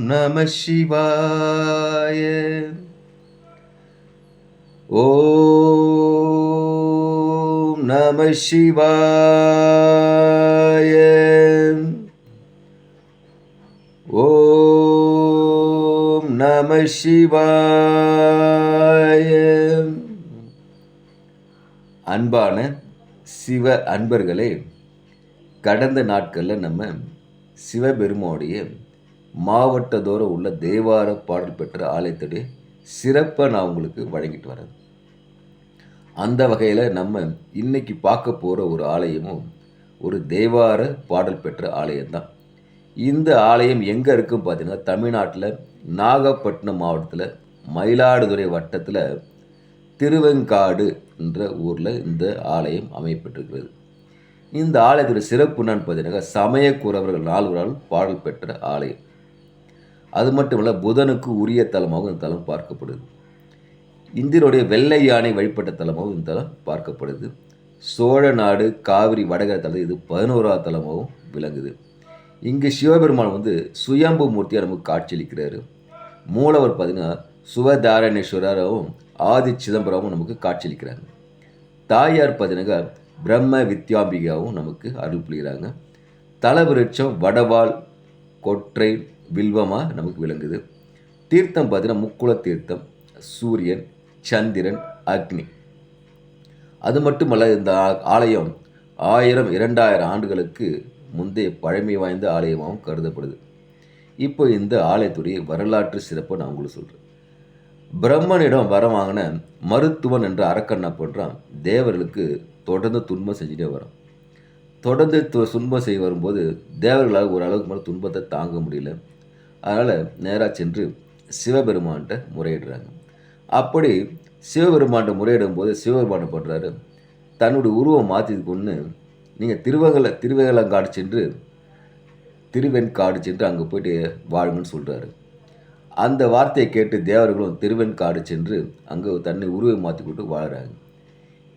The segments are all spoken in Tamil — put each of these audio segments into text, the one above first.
நம சிவாய. ஓம் நம சிவாய. ஓம் நம சிவாய. அன்பான சிவ அன்பர்களே, கடந்த நாட்களில் நம்ம சிவபெருமானுடைய மாவட்டத்தோறும் உள்ள தேவார பாடல் பெற்ற ஆலயத்துடைய சிறப்பை நான் உங்களுக்கு வழங்கிட்டு வரேன். அந்த வகையில் நம்ம இன்னைக்கு பார்க்க போகிற ஒரு ஆலயமும் ஒரு தேவார பாடல் பெற்ற ஆலயம்தான். இந்த ஆலயம் எங்கே இருக்குன்னு பார்த்தீங்கன்னா, தமிழ்நாட்டில் நாகப்பட்டினம் மாவட்டத்தில் மயிலாடுதுறை வட்டத்தில் திருவெங்காடு என்ற ஊரில் இந்த ஆலயம் அமையப்பட்டிருக்கிறது. இந்த ஆலயத்துடைய சிறப்பு என்னன்னு பார்த்தீங்கன்னா, சமயக்குறவர்கள் 4 பாடல் பெற்ற ஆலயம். அது மட்டுமல்ல, புதனுக்கு உரிய தலமாகவும் இந்த தலம் பார்க்கப்படுது. இந்தியனுடைய வெள்ளை யானை வழிபட்ட தலமாகவும் இந்த தலம் பார்க்கப்படுது. சோழ நாடு காவிரி வடகரை தலம் இது 11வது தலமாகவும் விளங்குது. இங்கு சிவபெருமான் சுயம்பு மூர்த்தியாக நமக்கு காட்சியளிக்கிறாரு. மூலவர் பார்த்தீங்கன்னா சுவதாரணேஸ்வரரும் ஆதி சிதம்பரமும் நமக்கு காட்சியளிக்கிறாங்க. தாயார் பார்த்தீங்கன்னா பிரம்ம வித்யாம்பிகாவும் நமக்கு அருள் புரிகிறாங்க. தலவிருட்சம் வடவாள் கொற்றை வில்வமாக நமக்கு விளங்குது. தீர்த்தம் பார்த்தீங்கன்னா முக்குள தீர்த்தம், சூரியன், சந்திரன், அக்னி. அது மட்டுமல்ல, இந்த ஆலயம் 1000-2000 ஆண்டுகளுக்கு முந்தைய பழமை வாய்ந்த ஆலயமாகவும் கருதப்படுது. இப்போ இந்த ஆலயத்துடைய வரலாற்று சிறப்பை நான் உங்களுக்கு சொல்கிறேன். பிரம்மனிடம் வரம் வாங்கின மருத்துவன் என்ற அரக்கன் என்ன பண்ணுறான், தேவர்களுக்கு தொடர்ந்து துன்பம் செஞ்சுட்டே வரான். தொடர்ந்து துன்பம் செய்ய வரும்போது தேவர்களால் ஓரளவுக்கு மேலே துன்பத்தை தாங்க முடியல. அதனால் நேராக சென்று சிவபெருமான்கிட்ட முறையிடுறாங்க. அப்படி சிவபெருமான்கிட்ட முறையிடும் போது சிவபெருமான் பண்ணுறாரு, தன்னுடைய உருவம் மாற்றி கொண்டு நீங்கள் திருவெண்காடு சென்று அங்கே போயிட்டு வாழுங்கன்னு சொல்கிறாரு. அந்த வார்த்தையை கேட்டு தேவர்களும் திருவெண்காடு சென்று அங்கே தன்னை உருவை மாற்றி கொண்டு வாழுறாங்க.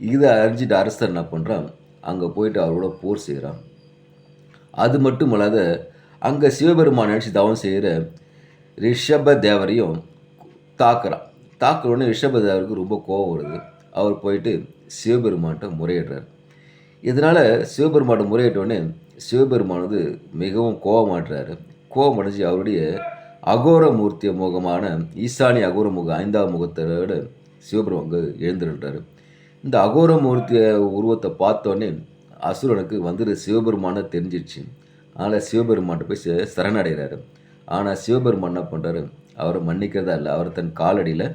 இதை அறிஞ்சிட்டு அரசர் என்ன பண்ணுறான், அங்கே போயிட்டு அவரோட போர் செய்கிறான். அது மட்டும் இல்லாத அங்கே சிவபெருமான் நினச்சி தவம் செய்கிற ரிஷப தேவரையும் தாக்குறோன்னு ரிஷப தேவருக்கு ரொம்ப கோபம் வருது. அவர் போயிட்டு சிவபெருமான்கிட்ட முறையிடுறார். இதனால் சிவபெருமான்கிட்ட முறையிட்டோடனே சிவபெருமான் மிகவும் கோபமாட்டுறாரு. கோபமடைஞ்சு அவருடைய அகோர மூர்த்திய முகமான ஈசானி அகோர முகம் 5வது முகத்தோட சிவபெருமான் அங்கே எழுந்துடுறாரு. இந்த அகோர மூர்த்திய உருவத்தை பார்த்தோன்னே அசுரனுக்கு சிவபெருமான தெரிஞ்சிடுச்சு. அதனால் சிவபெருமான்கிட்ட போய் சரணடைகிறாரு. ஆனால் சிவபெருமான் என்ன பண்ணுறாரு, அவரை மன்னிக்கிறதா இல்லை, அவர் தன் காலடியில்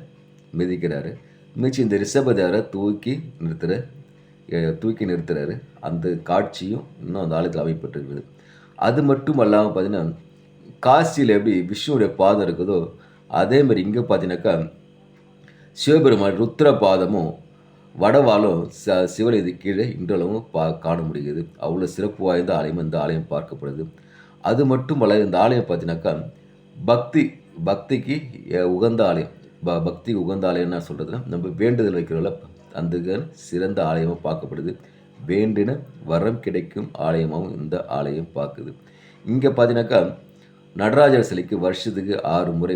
மிதிக்கிறாரு. மிதிச்சு இந்த ரிஷபதேவரை தூக்கி நிறுத்துறாரு. அந்த காட்சியும் இன்னும் அந்த ஆலயத்தில் அமைப்பட்டிருக்குது. அது மட்டும் அல்லாமல் பார்த்தீங்கன்னா, காசியில் எப்படி விஷ்ணுடைய பாதம் இருக்குதோ அதேமாதிரி இங்கே பார்த்தீங்கன்னாக்கா சிவபெருமான் ருத்ர பாதமும் வடவாலும் சிவலிது கீழே இன்றளவும் காண முடியுது. அவ்வளோ சிறப்பு வாய்ந்த ஆலயம் இந்த ஆலயம் பார்க்கப்படுது. அது மட்டுமல்ல, இந்த ஆலயம் பார்த்தீங்கன்னாக்கா பக்திக்கு உகந்த ஆலயம். பக்திக்கு உகந்த ஆலயம் என்ன சொல்கிறதுனா, நம்ம வேண்டுதல் வைக்கிறோம்ல, அந்த சிறந்த ஆலயமாக பார்க்கப்படுது. வேண்டின வரம் கிடைக்கும் ஆலயமாகவும் இந்த ஆலயம் பார்க்குது. இங்கே பார்த்தீங்கன்னாக்கா நடராஜர் சிலைக்கு வருஷத்துக்கு 6 முறை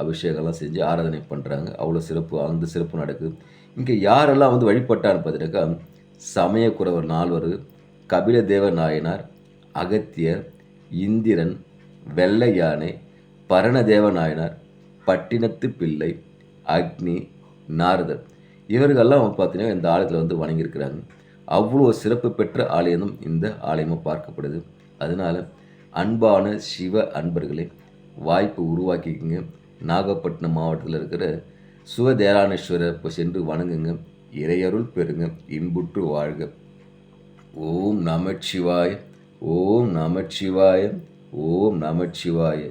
அபிஷேகம்லாம் செஞ்சு ஆராதனை பண்ணுறாங்க. அவ்வளோ சிறப்பு, அந்த சிறப்பு நடக்குது. இங்கே யாரெல்லாம் வழிபட்டான்னு பார்த்தீங்கன்னாக்கா, சமயக்குறவர் 4, கபிலதேவ நாயனார், அகத்தியர், இந்திரன், வெள்ளை யானை, பரணதேவ நாயனார், பட்டினத்து பிள்ளை, அக்னி, நாரதர், இவர்கள்லாம் பார்த்தீங்கன்னா இந்த ஆலயத்தில் வணங்கியிருக்கிறாங்க. அவ்வளோ சிறப்பு பெற்ற ஆலயமும் இந்த ஆலயமாக பார்க்கப்படுது. அதனால் அன்பான சிவ அன்பர்களே, வாய்ப்பு உருவாக்கிக்கங்க. நாகப்பட்டினம் மாவட்டத்தில் இருக்கிற சுவதேரானேஸ்வரர் இப்போ சென்று வணங்குங்க, இறையருள் பெறுங்க, இன்புற்று வாழ்க. ஓம் நமச்சிவாய. ஓம் நமச்சிவாய. ஓம் நமச்சிவாய.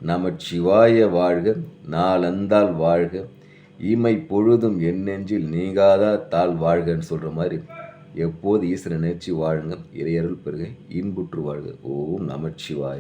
நமச்சிவாய வாழ்க. நாளந்தால் வாழ்க. இமை பொழுதும் என் நெஞ்சில் நீங்காதா தாழ் வாழ்கன்னு சொல்கிற மாதிரி எப்போது ஈஸ்வரனை நினைச்சு வாழுங்க, இறையருள் பெறுக, இன்புற்று வாழ்க. ஓம் நமச்சிவாய.